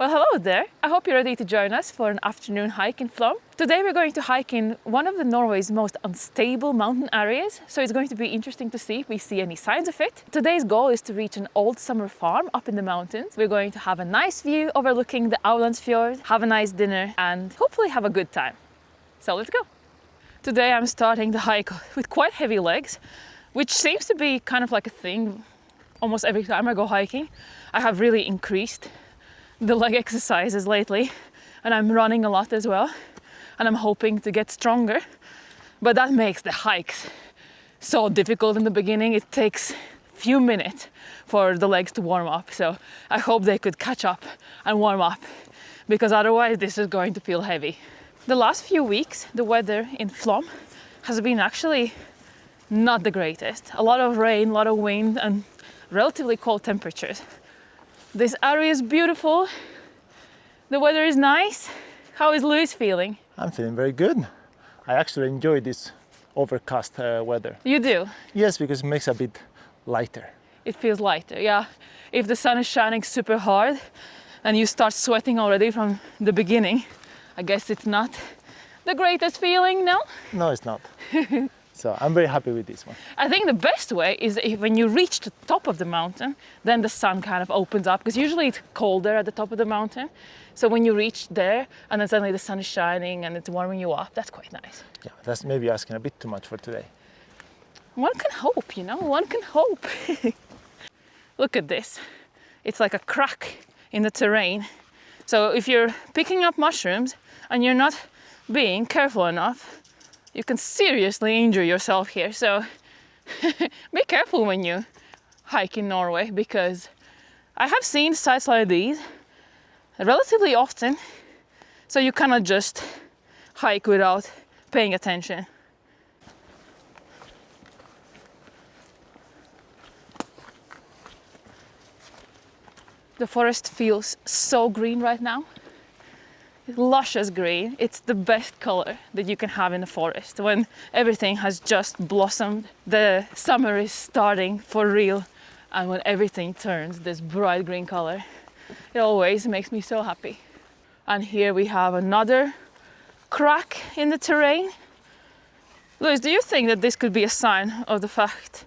Well, hello there. I hope you're ready to join us for an afternoon hike in Flåm. Today we're going to hike in one of Norway's most unstable mountain areas, so it's going to be interesting to see if we see any signs of it. Today's goal is to reach an old summer farm up in the mountains. We're going to have a nice view overlooking the Aurlandsfjord, have a nice dinner and hopefully have a good time. So let's go. Today I'm starting the hike with quite heavy legs, which seems to be kind of like a thing almost every time I go hiking. I have really increased the leg exercises lately, and I'm running a lot as well, and I'm hoping to get stronger, but that makes the hikes so difficult in the beginning. It takes few minutes for the legs to warm up, so I hope they could catch up and warm up, because otherwise this is going to feel heavy. The last few weeks the weather in Flåm has been actually not the greatest. A lot of rain, a lot of wind and relatively cold temperatures. This area is beautiful. The weather is nice. How is Luis feeling? I'm feeling very good. I actually enjoy this overcast weather. You do? Yes, because it makes it a bit lighter. It feels lighter, yeah. If the sun is shining super hard and you start sweating already from the beginning, I guess it's not the greatest feeling, no? No, it's not. So I'm very happy with this one. I think the best way is if when you reach the top of the mountain, then the sun kind of opens up, because usually it's colder at the top of the mountain. So when you reach there and then suddenly the sun is shining and it's warming you up, that's quite nice. Yeah, that's maybe asking a bit too much for today. One can hope, you know, one can hope. Look at this. It's like a crack in the terrain. So if you're picking up mushrooms and you're not being careful enough, you can seriously injure yourself here. So be careful when you hike in Norway, because I have seen sites like these relatively often. So you cannot just hike without paying attention. The forest feels so green right now. Luscious green. It's the best color that you can have in the forest when everything has just blossomed. The summer is starting for real, and when everything turns this bright green color, it always makes me so happy. And here we have another crack in the terrain. Luis, do you think that this could be a sign of the fact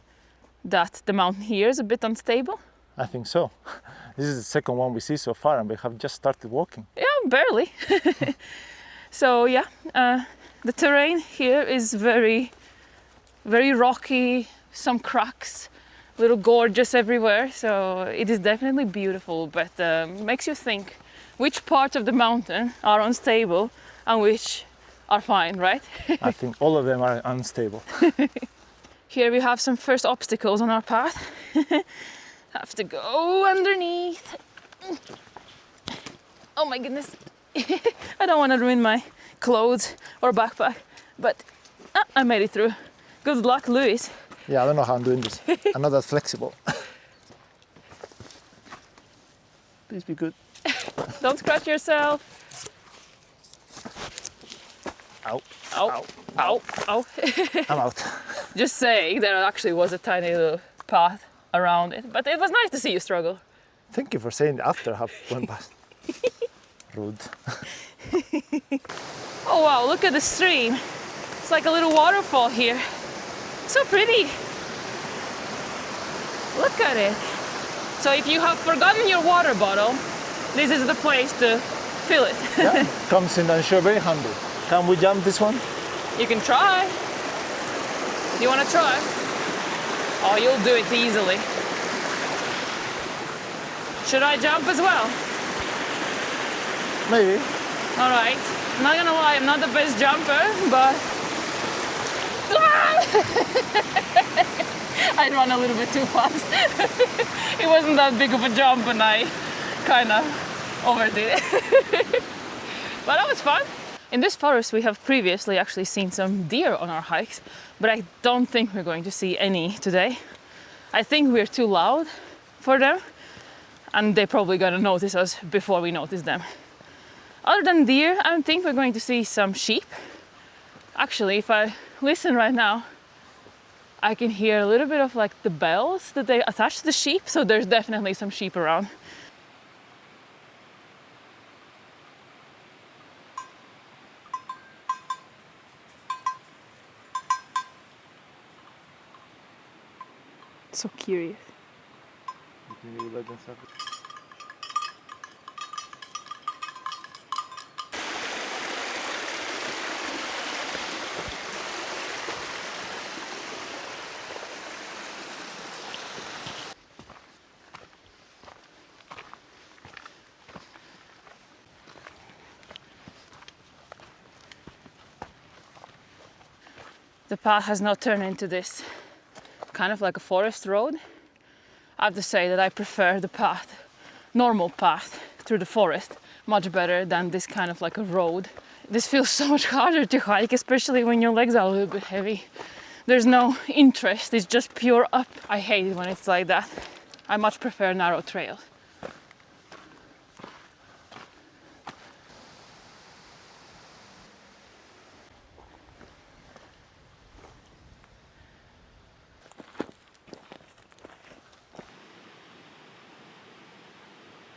that the mountain here is a bit unstable? I think so. This is the second one we see so far, and we have just started walking. Yeah, barely. So yeah, the terrain here is very, very rocky, some cracks, little gorges everywhere. So it is definitely beautiful, but makes you think which parts of the mountain are unstable and which are fine, right? I think all of them are unstable. Here we have some first obstacles on our path. Have to go underneath. Oh my goodness. I don't want to ruin my clothes or backpack, but I made it through. Good luck, Luis. Yeah, I don't know how I'm doing this. I'm not that flexible. Please be good. Don't scratch yourself. Ow. Ow. Ow. Ow. I'm out. Just saying, there actually was a tiny little path around it, but it was nice to see you struggle. Thank you for saying after I have went past. Rude. Oh wow, look at the stream. It's like a little waterfall here. So pretty. Look at it. So if you have forgotten your water bottle, this is the place to fill it. Yeah, comes in and sure very handy. Can we jump this one? You can try. You want to try? Oh, you'll do it easily. Should I jump as well? Maybe. All right. I'm not gonna lie, I'm not the best jumper, but I ran a little bit too fast. It wasn't that big of a jump, and I kind of overdid it. But that was fun. In this forest, we have previously actually seen some deer on our hikes, but I don't think we're going to see any today. I think we're too loud for them, and they're probably gonna notice us before we notice them. Other than deer, I don't think we're going to see some sheep. Actually, if I listen right now, I can hear a little bit of like the bells that they attach to the sheep, so there's definitely some sheep around. So curious. The path has now turned into this kind of like a forest road. I have to say that I prefer the path, normal path through the forest, much better than this kind of like a road. This feels so much harder to hike, especially when your legs are a little bit heavy. There's no interest, it's just pure up. I hate it when it's like that. I much prefer narrow trails.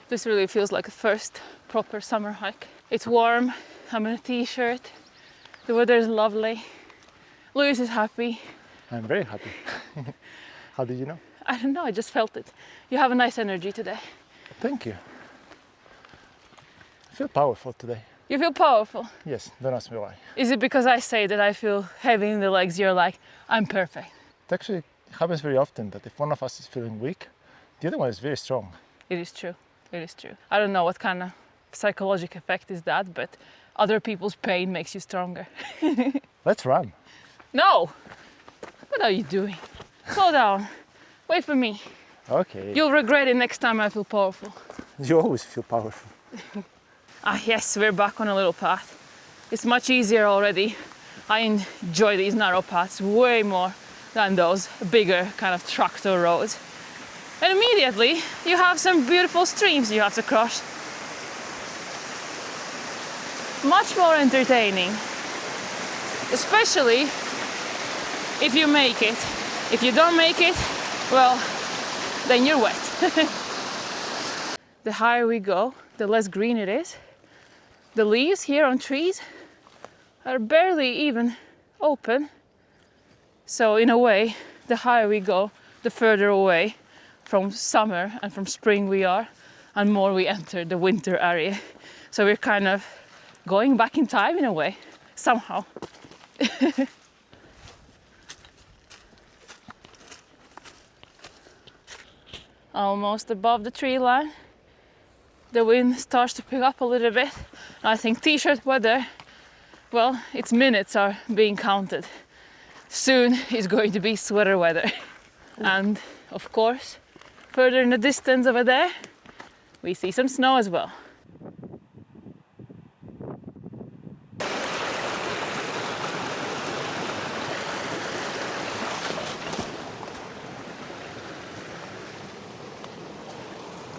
This really feels like a first proper summer hike. It's warm, I'm in a t-shirt, the weather is lovely, Louis is happy. I'm very happy. How did you know? I don't know, I just felt it. You have a nice energy today. Thank you. I feel powerful today. You feel powerful? Yes, don't ask me why. Is it because I say that I feel heavy in the legs, you're like, I'm perfect? It actually happens very often that if one of us is feeling weak, the other one is very strong. It is true. It is true. I don't know what kind of psychological effect is that, but other people's pain makes you stronger. Let's run. No! What are you doing? Slow down. Wait for me. Okay. You'll regret it next time I feel powerful. You always feel powerful. Yes, we're back on a little path. It's much easier already. I enjoy these narrow paths way more than those bigger kind of tractor roads. And immediately you have some beautiful streams you have to cross. Much more entertaining. Especially if you make it. If you don't make it, well, then you're wet. The higher we go, the less green it is. The leaves here on trees are barely even open. So in a way, the higher we go, the further away from summer and from spring we are, and more we enter the winter area. So we're kind of going back in time in a way, somehow. Almost above the tree line. The wind starts to pick up a little bit. I think t-shirt weather, well, its minutes are being counted. Soon it's going to be sweater weather. And of course, further in the distance over there, we see some snow as well.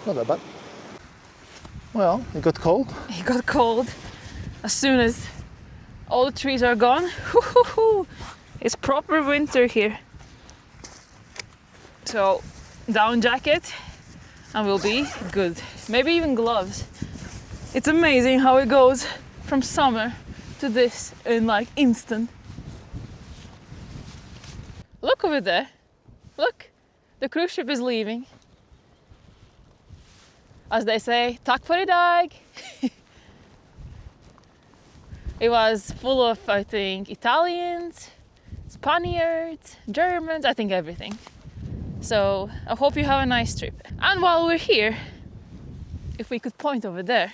Not that bad. Well, it got cold. It got cold. As soon as all the trees are gone, it's proper winter here. So, down jacket and we'll be good. Maybe even gloves. It's amazing how it goes from summer to this in like instant. Look over there. Look, the cruise ship is leaving. As they say, tack för idag. It was full of, I think, Italians, Spaniards, Germans, I think everything. So I hope you have a nice trip. And while we're here, if we could point over there,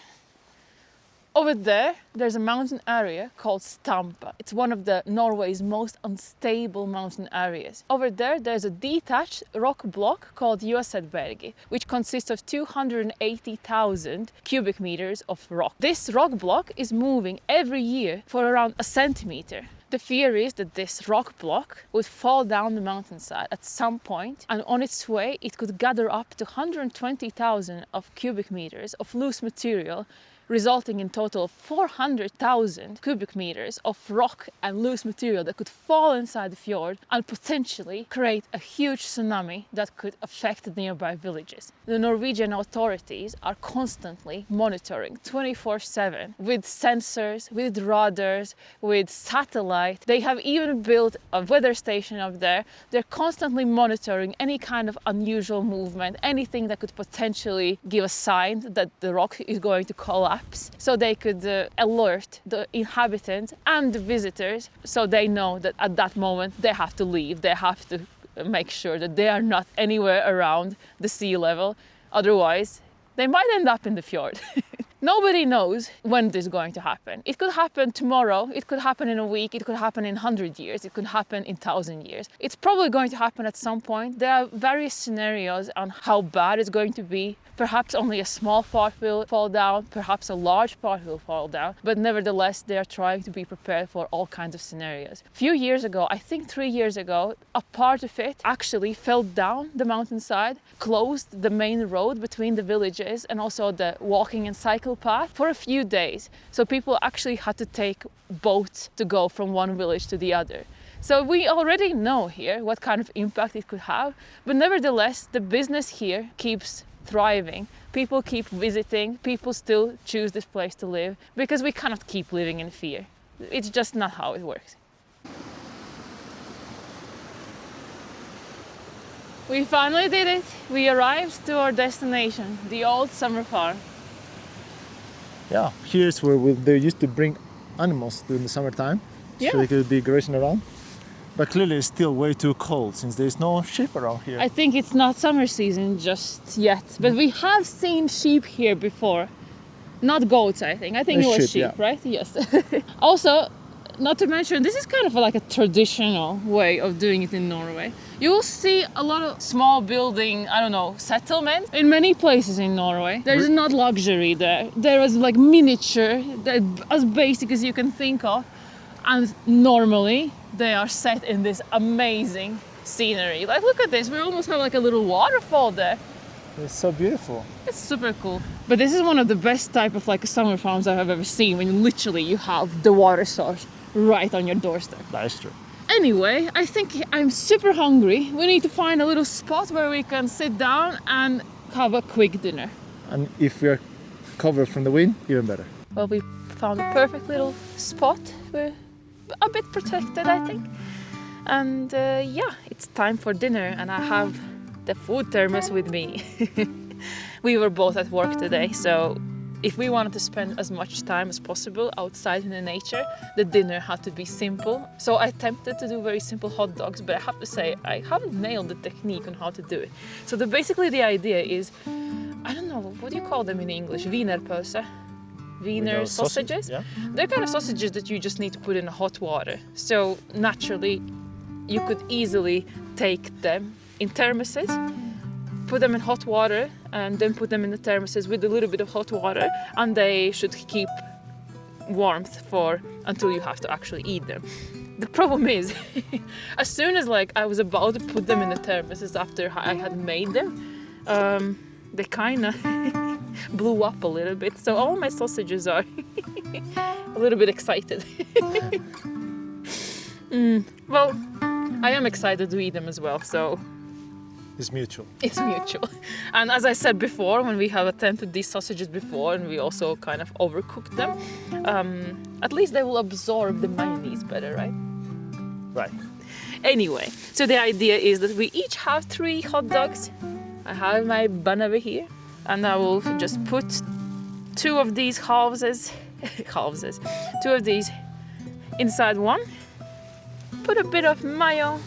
there's a mountain area called Stampa. It's one of the Norway's most unstable mountain areas. Over there, there's a detached rock block called Joasetbergi, which consists of 280,000 cubic meters of rock. This rock block is moving every year for around a centimeter. The fear is that this rock block would fall down the mountainside at some point, and on its way it could gather up to 120,000 of cubic meters of loose material, resulting in total of 400,000 cubic meters of rock and loose material that could fall inside the fjord and potentially create a huge tsunami that could affect the nearby villages. The Norwegian authorities are constantly monitoring 24/7 with sensors, with radars, with satellites, satellite. They have even built a weather station up there. They're constantly monitoring any kind of unusual movement, anything that could potentially give a sign that the rock is going to collapse. So they could alert the inhabitants and the visitors so they know that at that moment they have to leave. They have to make sure that they are not anywhere around the sea level. Otherwise, they might end up in the fjord. Nobody knows when this is going to happen. It could happen tomorrow, it could happen in a week, it could happen in 100 years, it could happen in 1,000 years. It's probably going to happen at some point. There are various scenarios on how bad it's going to be. Perhaps only a small part will fall down, perhaps a large part will fall down, but nevertheless they are trying to be prepared for all kinds of scenarios. A few years ago, I think 3 years ago, a part of it actually fell down the mountainside, closed the main road between the villages and also the walking and cycle path for a few days. So people actually had to take boats to go from one village to the other. So we already know here what kind of impact it could have, but nevertheless the business here keeps thriving. People keep visiting, people still choose this place to live because we cannot keep living in fear. It's just not how it works. We finally did it. We arrived to our destination, the old summer farm. Yeah, here's where they used to bring animals during the summertime, so they could be grazing around. But clearly it's still way too cold since there's no sheep around here. I think it's not summer season just yet, but we have seen sheep here before. Not goats, I think. I think it was sheep, yeah. Right? Yes. Also, not to mention, this is kind of like a traditional way of doing it in Norway. You will see a lot of small building, I don't know, settlements in many places in Norway. There's not luxury there. There is like miniature, as basic as you can think of. And normally they are set in this amazing scenery. Like, look at this, we almost have like a little waterfall there. It's so beautiful. It's super cool. But this is one of the best type of like summer farms I have ever seen, when literally you have the water source right on your doorstep. That is true. Anyway, I think I'm super hungry. We need to find a little spot where we can sit down and have a quick dinner. And if we're covered from the wind, even better. Well, we found a perfect little spot. We're a bit protected, I think. And yeah, it's time for dinner and I have the food thermos with me. We were both at work today, so if we wanted to spend as much time as possible outside in the nature, the dinner had to be simple. So I attempted to do very simple hot dogs, but I have to say I haven't nailed the technique on how to do it. So basically the idea is, I don't know, what do you call them in English? Wienerpølse? Wiener sausages? Yeah. They're kind of sausages that you just need to put in hot water. So naturally, you could easily take them in thermoses, put them in hot water, and then put them in the thermoses with a little bit of hot water, and they should keep warmth until you have to actually eat them. The problem is, as soon as I was about to put them in the thermoses after I had made them, they kind of blew up a little bit, so all my sausages are a little bit excited. Well, I am excited to eat them as well, so it's mutual. It's mutual. And as I said before, when we have attempted these sausages before and we also kind of overcooked them, at least they will absorb the mayonnaise better, right? Right. Anyway, so the idea is that we each have 3 hot dogs. I have my bun over here, and I will just put 2 of these halveses, 2 of these inside one. Put a bit of mayo.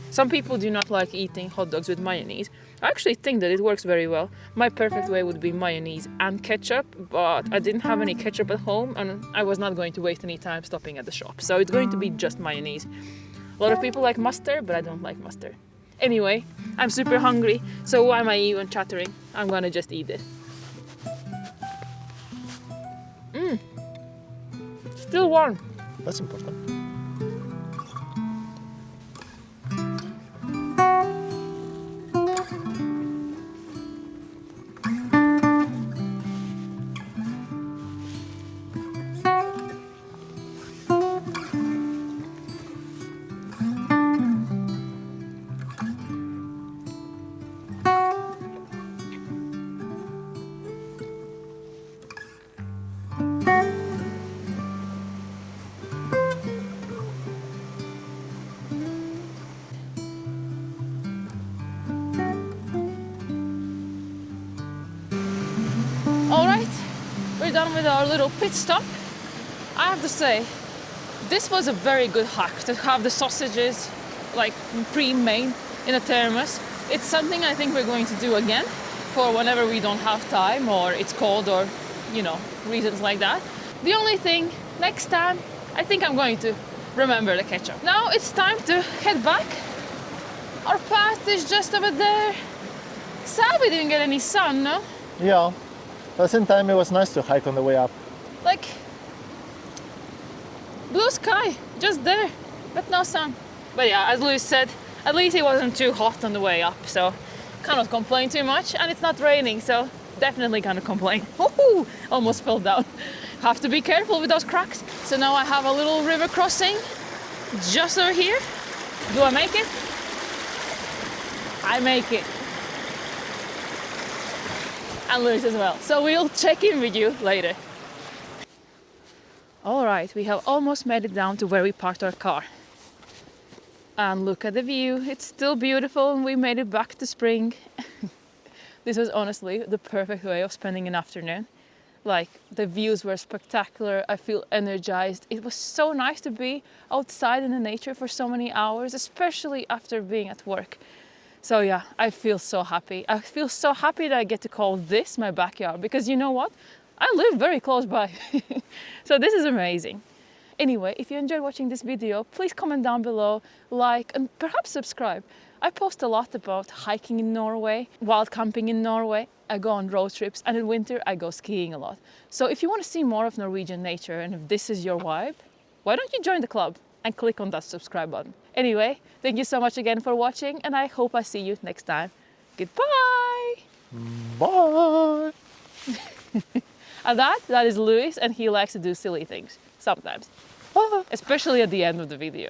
Some people do not like eating hot dogs with mayonnaise. I actually think that it works very well. My perfect way would be mayonnaise and ketchup, but I didn't have any ketchup at home and I was not going to waste any time stopping at the shop. So it's going to be just mayonnaise. A lot of people like mustard, but I don't like mustard. Anyway, I'm super hungry, so why am I even chattering? I'm gonna just eat it. Still warm. That's important. we're done with our little pit stop. I have to say, this was a very good hack to have the sausages like pre-made in a thermos. It's something I think we're going to do again for whenever we don't have time or it's cold or, you know, reasons like that. The only thing, next time, I think I'm going to remember the ketchup. Now it's time to head back. Our path is just over there. Sad we didn't get any sun, no? Yeah, but at the same time it was nice to hike on the way up. Like, blue sky, just there, but no sun. But yeah, as Louis said, at least it wasn't too hot on the way up, so cannot complain too much, and it's not raining, so definitely cannot complain. Woohoo! Almost fell down. Have to be careful with those cracks. So now I have a little river crossing just over here. Do I make it? I make it. And Louis as well. So we'll check in with you later. All right, we have almost made it down to where we parked our car. And look at the view, it's still beautiful and we made it back to spring. This was honestly the perfect way of spending an afternoon. Like, the views were spectacular, I feel energized. It was so nice to be outside in the nature for so many hours, especially after being at work. So yeah, I feel so happy. I feel so happy that I get to call this my backyard, because you know what? I live very close by. So this is amazing. Anyway, if you enjoyed watching this video, please comment down below, like, and perhaps subscribe. I post a lot about hiking in Norway, wild camping in Norway. I go on road trips, and in winter I go skiing a lot. So if you want to see more of Norwegian nature, and if this is your vibe, why don't you join the club and click on that subscribe button. Anyway, thank you so much again for watching, and I hope I see you next time. Goodbye! Bye! And that is Louis, and he likes to do silly things sometimes. Especially at the end of the video.